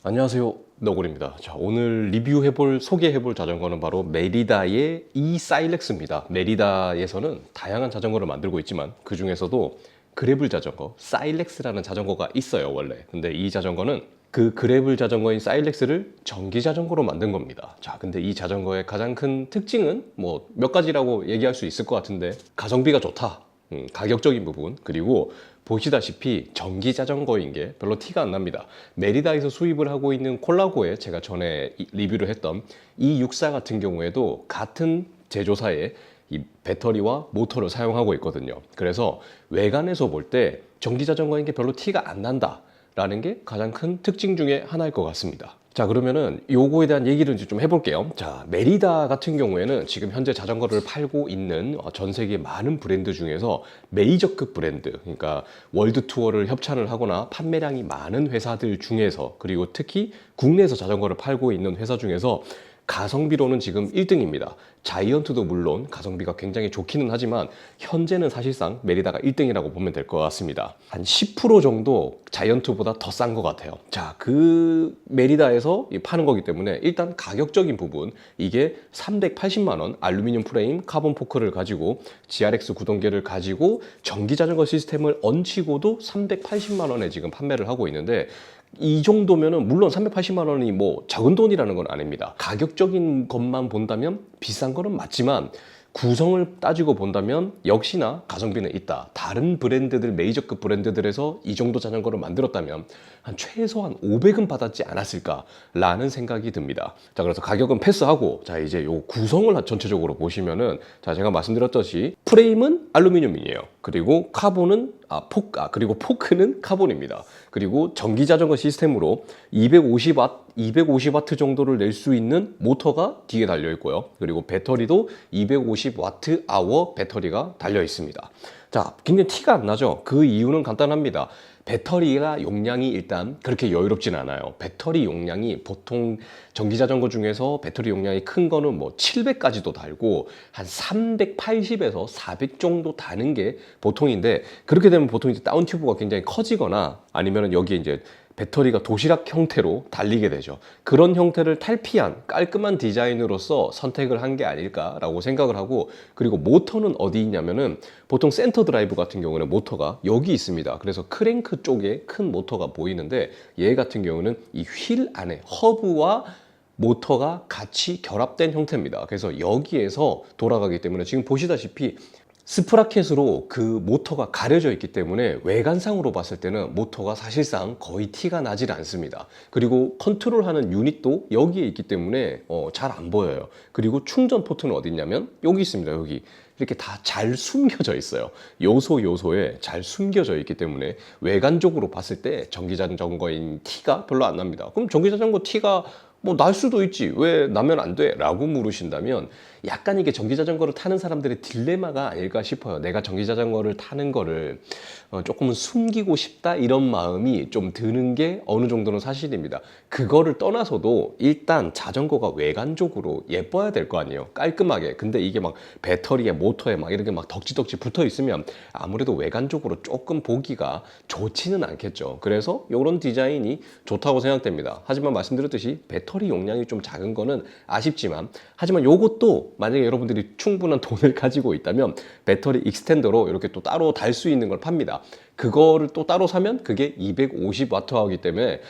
안녕하세요, 너구리입니다. 자, 오늘 소개해볼 자전거는 바로 메리다의 사일렉스입니다. 메리다에서는 다양한 자전거를 만들고 있지만 그 중에서도 그래블 자전거 사일렉스라는 자전거가 있어요, 원래. 근데 이 자전거는 그 그래블 자전거인 사일렉스를 전기 자전거로 만든 겁니다. 자, 근데 이 자전거의 가장 큰 특징은 뭐 몇 가지라고 얘기할 수 있을 것 같은데, 가성비가 좋다, 가격적인 부분, 그리고 보시다시피 전기 자전거인 게 별로 티가 안 납니다. 메리다에서 수입을 하고 있는 콜라고에 제가 전에 리뷰를 했던 E64 같은 경우에도 같은 제조사의 이 배터리와 모터를 사용하고 있거든요. 그래서 외관에서 볼 때 전기 자전거인 게 별로 티가 안 난다 라는 게 가장 큰 특징 중에 하나일 것 같습니다. 자, 그러면은 요거에 대한 얘기를 이제 좀 해볼게요. 자, 메리다 같은 경우에는 지금 현재 자전거를 팔고 있는 전 세계 많은 브랜드 중에서 메이저급 브랜드, 그러니까 월드 투어를 협찬을 하거나 판매량이 많은 회사들 중에서, 그리고 특히 국내에서 자전거를 팔고 있는 회사 중에서 가성비로는 지금 1등입니다. 자이언트도 물론 가성비가 굉장히 좋기는 하지만 현재는 사실상 메리다가 1등이라고 보면 될 것 같습니다. 한 10% 정도 자이언트보다 더 싼 것 같아요. 자, 그 메리다에서 파는 거기 때문에 일단 가격적인 부분, 이게 380만 원 알루미늄 프레임 카본 포크를 가지고 GRX 구동계를 가지고 전기 자전거 시스템을 얹히고도 380만 원에 지금 판매를 하고 있는데, 이 정도면은 물론 380만 원이 뭐 적은 돈이라는 건 아닙니다. 가격적인 것만 본다면 비싼 거는 맞지만 구성을 따지고 본다면 역시나 가성비는 있다. 다른 브랜드들, 메이저급 브랜드들에서 이 정도 자전거를 만들었다면 한 최소한 500은 받았지 않았을까라는 생각이 듭니다. 자, 그래서 가격은 패스하고, 자, 이제 요 구성을 전체적으로 보시면은, 자, 제가 말씀드렸듯이 프레임은 알루미늄이에요. 그리고 카본은 그리고 포크는 카본입니다. 그리고 전기 자전거 시스템으로 250W 정도를 낼 수 있는 모터가 뒤에 달려 있고요. 그리고 배터리도 250Wh 배터리가 달려 있습니다. 자, 굉장히 티가 안 나죠? 그 이유는 간단합니다. 배터리가 용량이 일단 그렇게 여유롭진 않아요. 배터리 용량이 보통 전기자전거 중에서 배터리 용량이 큰 거는 뭐 700까지도 달고 한 380에서 400 정도 다는 게 보통인데, 그렇게 되면 보통 이제 다운 튜브가 굉장히 커지거나 아니면 여기에 이제 배터리가 도시락 형태로 달리게 되죠. 그런 형태를 탈피한 깔끔한 디자인으로서 선택을 한 게 아닐까라고 생각을 하고, 그리고 모터는 어디 있냐면은 보통 센터 드라이브 같은 경우는 모터가 여기 있습니다. 그래서 크랭크 쪽에 큰 모터가 보이는데, 얘 같은 경우는 이 휠 안에 허브와 모터가 같이 결합된 형태입니다. 그래서 여기에서 돌아가기 때문에 지금 보시다시피 스프라켓으로 그 모터가 가려져 있기 때문에 외관상으로 봤을 때는 모터가 사실상 거의 티가 나질 않습니다. 그리고 컨트롤하는 유닛도 여기에 있기 때문에 잘 안 보여요. 그리고 충전 포트는 어디 있냐면 여기 있습니다. 여기 이렇게 다 잘 숨겨져 있어요. 요소에 잘 숨겨져 있기 때문에 외관적으로 봤을 때 전기자전거인 티가 별로 안 납니다. 그럼 전기자전거 티가 뭐 날 수도 있지, 왜 나면 안 돼? 라고 물으신다면 약간 이게 전기자전거를 타는 사람들의 딜레마가 아닐까 싶어요. 내가 전기자전거를 타는 거를 조금은 숨기고 싶다, 이런 마음이 좀 드는 게 어느 정도는 사실입니다. 그거를 떠나서도 일단 자전거가 외관적으로 예뻐야 될 거 아니에요. 깔끔하게. 근데 이게 막 배터리에 모터에 막 이렇게 막 덕지덕지 붙어 있으면 아무래도 외관적으로 조금 보기가 좋지는 않겠죠. 그래서 이런 디자인이 좋다고 생각됩니다. 하지만 말씀드렸듯이 배터리 용량이 좀 작은 거는 아쉽지만, 하지만 요것도 만약에 여러분들이 충분한 돈을 가지고 있다면 배터리 익스텐더로 이렇게 또 따로 달 수 있는 걸 팝니다. 그거를 또 따로 사면 그게 250Wh이기 때문에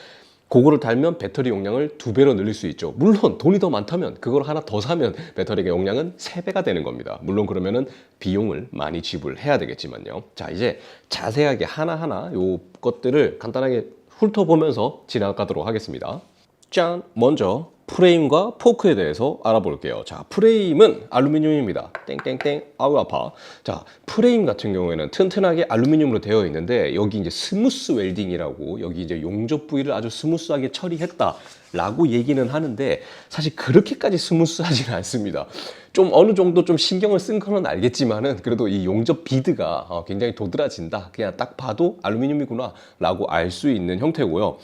그거를 달면 배터리 용량을 2배로 늘릴 수 있죠. 물론 돈이 더 많다면 그걸 하나 더 사면 배터리 용량은 3배가 되는 겁니다. 물론 그러면은 비용을 많이 지불해야 되겠지만요. 자, 이제 자세하게 하나하나 요 것들을 간단하게 훑어보면서 지나가도록 하겠습니다. 짠! 먼저 프레임과 포크에 대해서 알아볼게요. 자, 프레임은 알루미늄입니다. 땡땡땡, 아우 아파. 자, 프레임 같은 경우에는 튼튼하게 알루미늄으로 되어 있는데, 여기 이제 스무스 웰딩이라고, 여기 이제 용접 부위를 아주 스무스하게 처리했다 라고 얘기는 하는데, 사실 그렇게까지 스무스하지는 않습니다. 좀 어느 정도 좀 신경을 쓴 거는 알겠지만은, 그래도 이 용접 비드가 굉장히 도드라진다, 그냥 딱 봐도 알루미늄이구나 라고 알 수 있는 형태고요.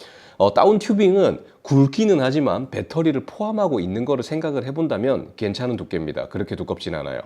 다운 튜빙은 굵기는 하지만 배터리를 포함하고 있는 거를 생각을 해본다면 괜찮은 두께입니다. 그렇게 두껍진 않아요.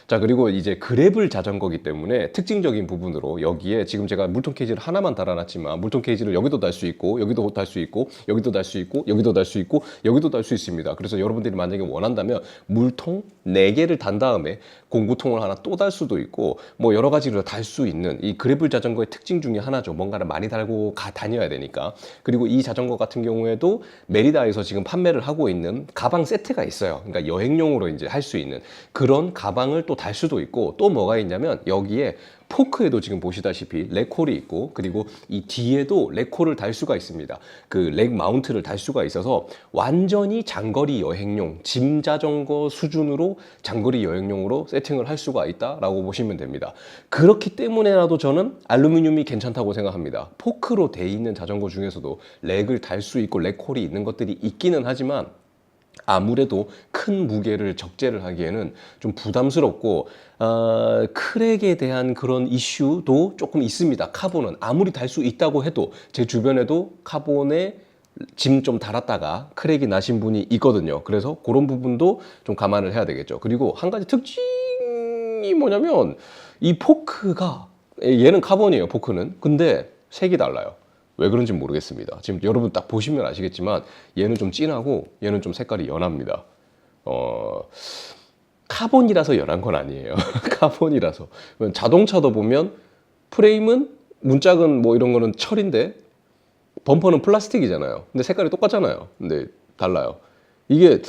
자, 그리고 이제 그래블 자전거기 때문에 특징적인 부분으로 여기에 지금 제가 물통 케이지를 하나만 달아놨지만 물통 케이지를 여기도 달 수 있고 여기도 달 수 있고 여기도 달 수 있고 여기도 달 수 있고 여기도 달 수 있습니다. 그래서 여러분들이 만약에 원한다면 물통 4개를 단 다음에 공구통을 하나 또 달 수도 있고 뭐 여러 가지로 달 수 있는 이 그래블 자전거의 특징 중에 하나죠. 뭔가를 많이 달고 다녀야 되니까. 그리고 이 자전거 같은 경우에도 메리다에서 지금 판매를 하고 있는 가방 세트가 있어요. 그러니까 여행용으로 이제 할 수 있는 그런 가방을 또 달 수도 있고 또 뭐가 있냐면 여기에 포크에도 지금 보시다시피 렉홀이 있고 그리고 이 뒤에도 렉홀을 달 수가 있습니다. 그 렉 마운트를 달 수가 있어서 완전히 장거리 여행용 짐 자전거 수준으로 장거리 여행용으로 세팅을 할 수가 있다라고 보시면 됩니다. 그렇기 때문에라도 저는 알루미늄이 괜찮다고 생각합니다. 포크로 돼 있는 자전거 중에서도 렉을 달 수 있고 렉홀이 있는 것들이 있기는 하지만 아무래도 큰 무게를 적재를 하기에는 좀 부담스럽고 크랙에 대한 그런 이슈도 조금 있습니다. 카본은 아무리 달 수 있다고 해도 제 주변에도 카본에 짐 좀 달았다가 크랙이 나신 분이 있거든요. 그래서 그런 부분도 좀 감안을 해야 되겠죠. 그리고 한 가지 특징이 뭐냐면 이 포크가 얘는 카본이에요. 포크는. 근데 색이 달라요. 왜 그런지 모르겠습니다. 지금 여러분 딱 보시면 아시겠지만 얘는 좀 진하고 얘는 좀 색깔이 연합니다. 카본이라서 연한 건 아니에요. 카본이라서. 자동차도 보면 프레임은 문짝은 뭐 이런 거는 철인데 범퍼는 플라스틱이잖아요. 근데 색깔이 똑같잖아요. 근데 달라요. 이게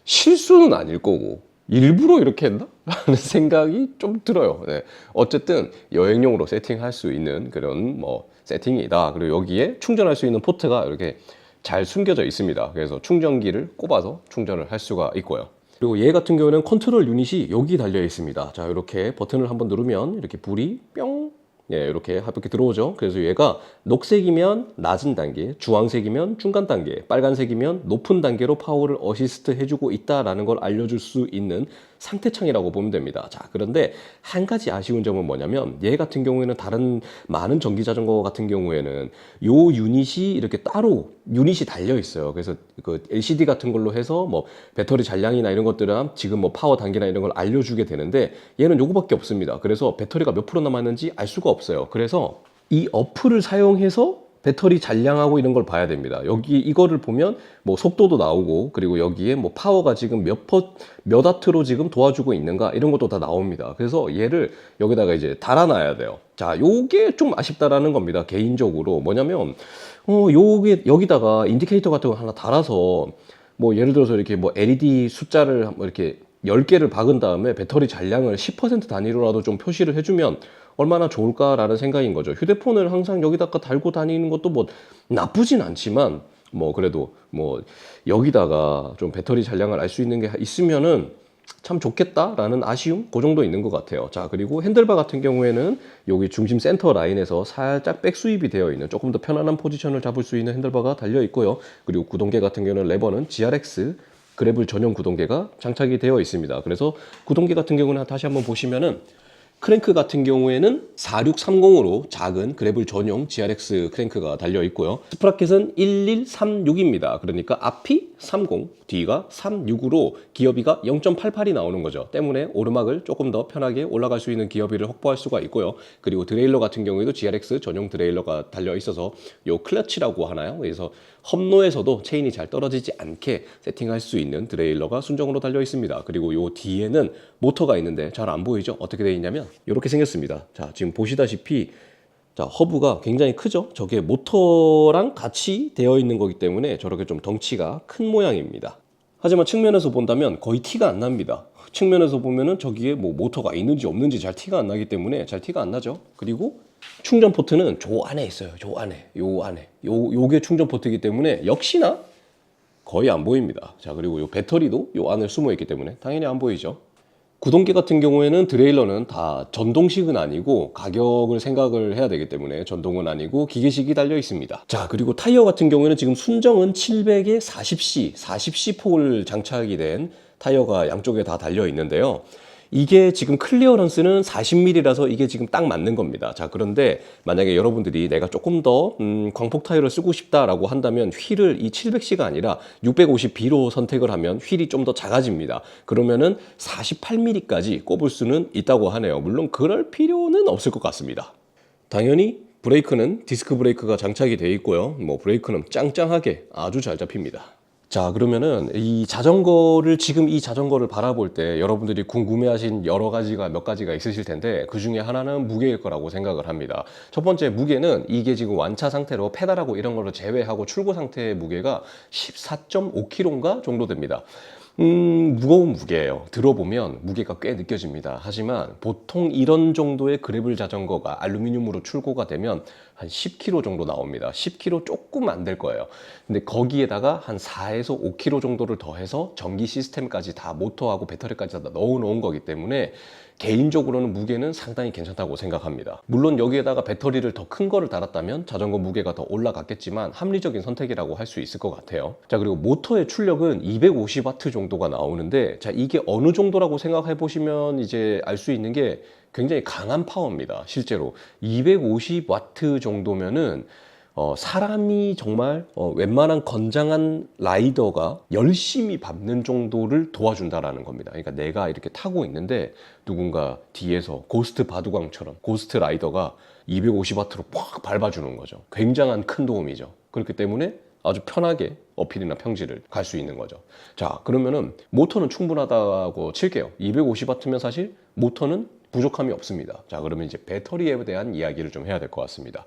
실수는 아닐 거고 일부러 이렇게 했나? 라는 생각이 좀 들어요. 네. 어쨌든 여행용으로 세팅할 수 있는 그런 뭐 세팅이다. 그리고 여기에 충전할 수 있는 포트가 이렇게 잘 숨겨져 있습니다. 그래서 충전기를 꼽아서 충전을 할 수가 있고요. 그리고 얘 같은 경우는 컨트롤 유닛이 여기 달려 있습니다. 자, 이렇게 버튼을 한번 누르면 이렇게 불이 뿅, 예, 이렇게 이렇게 들어오죠. 그래서 얘가 녹색이면 낮은 단계, 주황색이면 중간 단계, 빨간색이면 높은 단계로 파워를 어시스트 해주고 있다라는 걸 알려줄 수 있는 상태창이라고 보면 됩니다. 자, 그런데 한 가지 아쉬운 점은 뭐냐면 얘 같은 경우에는 다른 많은 전기 자전거 같은 경우에는 요 유닛이 이렇게 따로 유닛이 달려 있어요. 그래서 그 LCD 같은 걸로 해서 뭐 배터리 잔량이나 이런 것들은 지금 뭐 파워 단계나 이런 걸 알려주게 되는데 얘는 요거밖에 없습니다. 그래서 배터리가 몇 프로 남았는지 알 수가 없어요. 그래서 이 어플을 사용해서 배터리 잔량하고 이런 걸 봐야 됩니다. 여기 이거를 보면 뭐 속도도 나오고 그리고 여기에 뭐 파워가 지금 몇 와트로 지금 도와주고 있는가 이런 것도 다 나옵니다. 그래서 얘를 여기다가 이제 달아놔야 돼요. 자, 요게 좀 아쉽다라는 겁니다. 개인적으로 뭐냐면 요게 여기다가 인디케이터 같은 거 하나 달아서 뭐 예를 들어서 이렇게 뭐 LED 숫자를 뭐 이렇게 10개를 박은 다음에 배터리 잔량을 10% 단위로라도 좀 표시를 해주면 얼마나 좋을까라는 생각인 거죠. 휴대폰을 항상 여기다가 달고 다니는 것도 뭐 나쁘진 않지만 뭐 그래도 뭐 여기다가 좀 배터리 잔량을 알 수 있는 게 있으면은 참 좋겠다라는 아쉬움 그 정도 있는 것 같아요. 자, 그리고 핸들바 같은 경우에는 여기 중심 센터 라인에서 살짝 백스윕이 되어 있는 조금 더 편안한 포지션을 잡을 수 있는 핸들바가 달려 있고요. 그리고 구동계 같은 경우는 레버는 GRX 그래블 전용 구동계가 장착이 되어 있습니다. 그래서 구동계 같은 경우는 다시 한번 보시면은 크랭크 같은 경우에는 4630으로 작은 그래블 전용 GRX 크랭크가 달려 있고요. 스프라켓은 1136입니다. 그러니까 앞이 30, 뒤가 36으로 기어비가 0.88이 나오는 거죠. 때문에 오르막을 조금 더 편하게 올라갈 수 있는 기어비를 확보할 수가 있고요. 그리고 드레일러 같은 경우에도 GRX 전용 드레일러가 달려 있어서 요 클러치라고 하나요? 그래서 험로에서도 체인이 잘 떨어지지 않게 세팅할 수 있는 드레일러가 순정으로 달려 있습니다. 그리고 요 뒤에는 모터가 있는데 잘 안 보이죠? 어떻게 되어 있냐면 이렇게 생겼습니다. 자, 지금 보시다시피 자, 허브가 굉장히 크죠? 저게 모터랑 같이 되어 있는 거기 때문에 저렇게 좀 덩치가 큰 모양입니다. 하지만 측면에서 본다면 거의 티가 안 납니다. 측면에서 보면은 저기에 뭐 모터가 있는지 없는지 잘 티가 안 나기 때문에 잘 티가 안 나죠. 그리고 충전 포트는 저 안에 있어요. 저 안에, 요 안에. 요게 충전 포트이기 때문에 역시나 거의 안 보입니다. 자, 그리고 요 배터리도 요 안에 숨어 있기 때문에 당연히 안 보이죠. 구동계 같은 경우에는 드레일러는 다 전동식은 아니고 가격을 생각을 해야 되기 때문에 전동은 아니고 기계식이 달려 있습니다. 자, 그리고 타이어 같은 경우에는 지금 순정은 700에 40C, 40C 폭을 장착이 된 타이어가 양쪽에 다 달려 있는데요. 이게 지금 클리어런스는 40mm라서 이게 지금 딱 맞는 겁니다. 자, 그런데 만약에 여러분들이 내가 조금 더 광폭 타이어를 쓰고 싶다라고 한다면 휠을 이 700C가 아니라 650B로 선택을 하면 휠이 좀 더 작아집니다. 그러면은 48mm까지 꼽을 수는 있다고 하네요. 물론 그럴 필요는 없을 것 같습니다. 당연히 브레이크는 디스크 브레이크가 장착이 되어 있고요. 뭐 브레이크는 짱짱하게 아주 잘 잡힙니다. 자, 그러면은 지금 이 자전거를 바라볼 때 여러분들이 궁금해하신 여러 가지가 몇 가지가 있으실 텐데 그 중에 하나는 무게일 거라고 생각을 합니다. 첫 번째 무게는 이게 지금 완차 상태로 페달하고 이런 거를 제외하고 출고 상태의 무게가 14.5kg인가 정도 됩니다. 무거운 무게예요. 들어보면 무게가 꽤 느껴집니다. 하지만 보통 이런 정도의 그래블 자전거가 알루미늄으로 출고가 되면 한 10kg 정도 나옵니다. 10kg 조금 안 될 거예요. 근데 거기에다가 한 4에서 5kg 정도를 더해서 전기 시스템까지 다 모터하고 배터리까지 다 넣어 놓은 거기 때문에 개인적으로는 무게는 상당히 괜찮다고 생각합니다. 물론 여기에다가 배터리를 더 큰 거를 달았다면 자전거 무게가 더 올라갔겠지만 합리적인 선택이라고 할 수 있을 것 같아요. 자, 그리고 모터의 출력은 250W 정도가 나오는데, 자, 이게 어느 정도라고 생각해 보시면 이제 알 수 있는 게 굉장히 강한 파워입니다. 실제로 250W 정도면은 사람이 정말 웬만한 건장한 라이더가 열심히 밟는 정도를 도와준다라는 겁니다. 그러니까 내가 이렇게 타고 있는데 누군가 뒤에서 고스트 바둑왕처럼 고스트 라이더가 250W로 팍 밟아주는 거죠. 굉장한 큰 도움이죠. 그렇기 때문에 아주 편하게 어필이나 평지를 갈 수 있는 거죠. 자, 그러면은 모터는 충분하다고 칠게요. 250W면 사실 모터는 부족함이 없습니다. 자, 그러면 이제 배터리에 대한 이야기를 좀 해야 될 것 같습니다.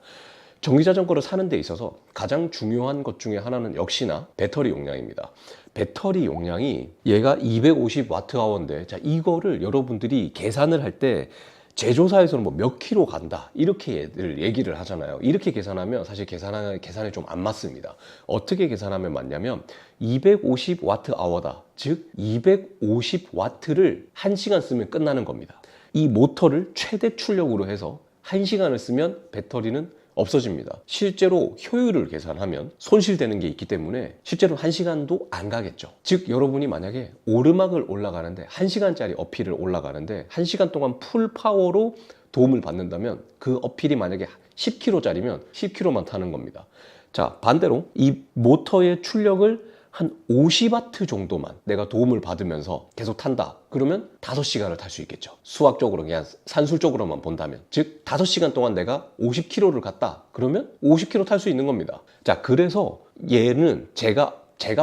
전기자전거를 사는 데 있어서 가장 중요한 것 중에 하나는 역시나 배터리 용량입니다. 배터리 용량이 얘가 250Wh인데, 자, 이거를 여러분들이 계산을 할 때 제조사에서는 뭐 몇 킬로 간다 이렇게 얘기를 하잖아요. 이렇게 계산하면 사실 계산이 좀 안 맞습니다. 어떻게 계산하면 맞냐면 250Wh다. 즉 250W를 1시간 쓰면 끝나는 겁니다. 이 모터를 최대 출력으로 해서 1시간을 쓰면 배터리는 없어집니다. 실제로 효율을 계산하면 손실되는 게 있기 때문에 실제로 1시간도 안 가겠죠. 즉 여러분이 만약에 오르막을 올라가는데 1시간짜리 어필을 올라가는데 1시간 동안 풀 파워로 도움을 받는다면 그 어필이 만약에 10km짜리면 10km만 타는 겁니다. 자, 반대로 이 모터의 출력을 한 50W 정도만 내가 도움을 받으면서 계속 탄다. 그러면 5시간을 탈 수 있겠죠. 수학적으로 그냥 산술적으로만 본다면. 즉 5시간 동안 내가 50km를 갔다. 그러면 50km 탈 수 있는 겁니다. 자, 그래서 얘는 제가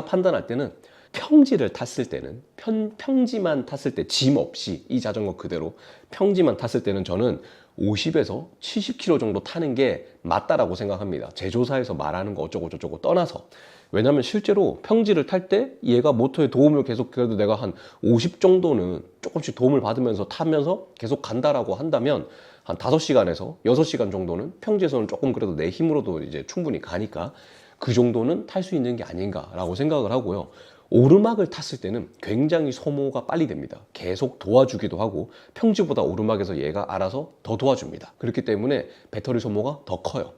판단할 때는 평지를 탔을 때는 평지만 탔을 때 짐 없이 이 자전거 그대로 평지만 탔을 때는 저는 50에서 70km 정도 타는 게 맞다라고 생각합니다. 제조사에서 말하는 거 어쩌고 저쩌고 떠나서. 왜냐면 실제로 평지를 탈 때 얘가 모터에 도움을 계속, 그래도 내가 한 50 정도는 조금씩 도움을 받으면서 타면서 계속 간다라고 한다면 한 5시간에서 6시간 정도는 평지에서는 조금 그래도 내 힘으로도 이제 충분히 가니까 그 정도는 탈 수 있는 게 아닌가라고 생각을 하고요. 오르막을 탔을 때는 굉장히 소모가 빨리 됩니다. 계속 도와주기도 하고 평지보다 오르막에서 얘가 알아서 더 도와줍니다. 그렇기 때문에 배터리 소모가 더 커요.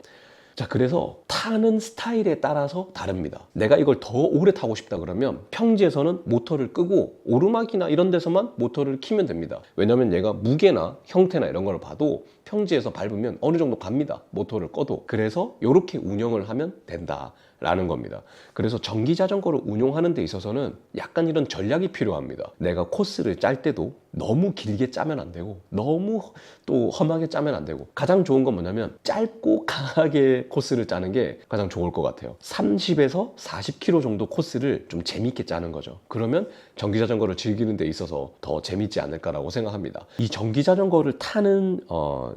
자, 그래서 타는 스타일에 따라서 다릅니다. 내가 이걸 더 오래 타고 싶다 그러면 평지에서는 모터를 끄고 오르막이나 이런 데서만 모터를 키면 됩니다. 왜냐면 얘가 무게나 형태나 이런 걸 봐도 평지에서 밟으면 어느 정도 갑니다. 모터를 꺼도. 그래서 이렇게 운영을 하면 된다 라는 겁니다. 그래서 전기 자전거를 운용하는 데 있어서는 약간 이런 전략이 필요합니다. 내가 코스를 짤 때도 너무 길게 짜면 안 되고 너무 또 험하게 짜면 안 되고, 가장 좋은 건 뭐냐면 짧고 강하게 코스를 짜는 게 가장 좋을 것 같아요. 30에서 40km 정도 코스를 좀 재밌게 짜는 거죠. 그러면 전기 자전거를 즐기는 데 있어서 더 재밌지 않을까라고 생각합니다. 이 전기 자전거를 타는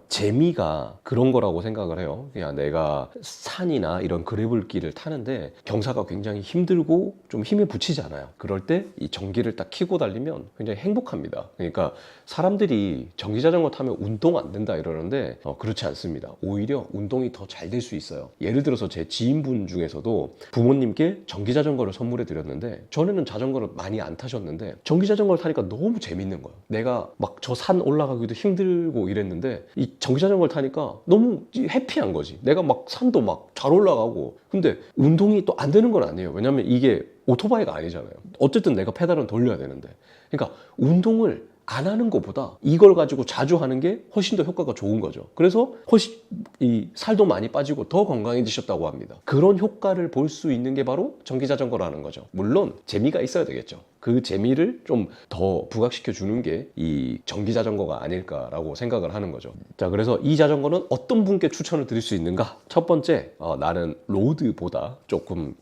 재미가 그런 거라고 생각을 해요. 그냥 내가 산이나 이런 그래블길을 타는데 경사가 굉장히 힘들고 좀 힘에 부치잖아요. 그럴 때 이 전기를 딱 켜고 달리면 굉장히 행복합니다. 그러니까 사람들이 전기 자전거 타면 운동 안 된다 이러는데 그렇지 않습니다. 오히려 운동이 더 잘 될 수 있어요. 예를 들어서 제 지인분 중에서도 부모님께 전기 자전거를 선물해 드렸는데, 전에는 자전거를 많이 안 타셨는데 전기 자전거를 타니까 너무 재밌는 거예요. 내가 막 저 산 올라가기도 힘들고 이랬는데 이 전기 자전거를 타니까 너무 해피한 거지. 내가 막 산도 막 잘 올라가고. 근데 운동이 또 안 되는 건 아니에요. 왜냐면 이게 오토바이가 아니잖아요. 어쨌든 내가 페달은 돌려야 되는데. 그러니까 운동을 안 하는 것보다 이걸 가지고 자주 하는 게 훨씬 더 효과가 좋은 거죠. 그래서 훨씬 이 살도 많이 빠지고 더 건강해지셨다고 합니다. 그런 효과를 볼 수 있는 게 바로 전기자전거라는 거죠. 물론 재미가 있어야 되겠죠. 그 재미를 좀 더 부각시켜 주는 게 이 전기자전거가 아닐까라고 생각을 하는 거죠. 자, 그래서 이 자전거는 어떤 분께 추천을 드릴 수 있는가? 첫 번째, 나는 로드보다 조금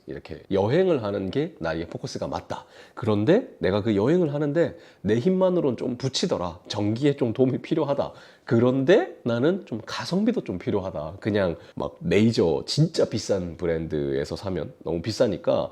이렇게 여행을 하는 게 나의 포커스가 맞다. 그런데 내가 그 여행을 하는데 내 힘만으로는 좀 부치더라. 전기에 좀 도움이 필요하다. 그런데 나는 좀 가성비도 좀 필요하다. 그냥 막 메이저 진짜 비싼 브랜드에서 사면 너무 비싸니까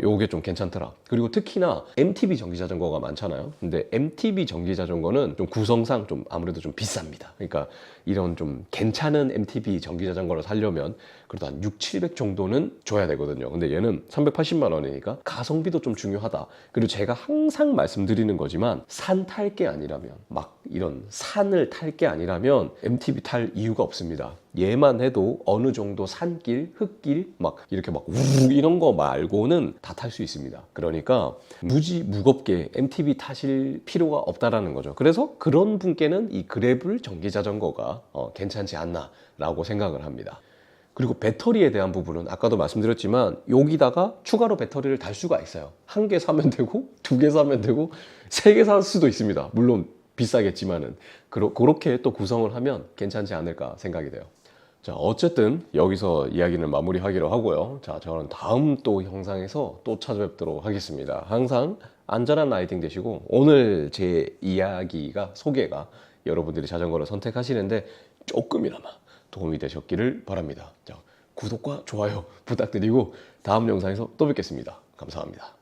요게 좀 괜찮더라. 그리고 특히나 MTB 전기자전거가 많잖아요. 근데 MTB 전기자전거는 좀 구성상 좀 아무래도 좀 비쌉니다. 그러니까 이런 좀 괜찮은 MTB 전기자전거를 사려면 그래도 한 6, 700 정도는 줘야 되거든요. 근데 얘는 380만 원이니까 가성비도 좀 중요하다. 그리고 제가 항상 말씀드리는 거지만 산 탈 게 아니라면 막 이런 산을 탈 게 아니라면 MTB 탈 이유가 없습니다. 얘만 해도 어느 정도 산길, 흙길 막 이렇게 막 우르르 이런 거 말고는 다 탈 수 있습니다. 그러니까 무지 무겁게 MTB 타실 필요가 없다라는 거죠. 그래서 그런 분께는 이 그래블 전기자전거가 괜찮지 않나라고 생각을 합니다. 그리고 배터리에 대한 부분은 아까도 말씀드렸지만 여기다가 추가로 배터리를 달 수가 있어요. 한 개 사면 되고 2개 사면 되고 3개 살 수도 있습니다. 물론 비싸겠지만은 그렇게 또 구성을 하면 괜찮지 않을까 생각이 돼요. 자, 어쨌든 여기서 이야기는 마무리하기로 하고요. 자, 저는 다음 또 영상에서 또 찾아뵙도록 하겠습니다. 항상 안전한 라이딩 되시고 오늘 제 이야기가 소개가 여러분들이 자전거를 선택하시는데 조금이나마 도움이 되셨기를 바랍니다. 자, 구독과 좋아요 부탁드리고 다음 영상에서 또 뵙겠습니다. 감사합니다.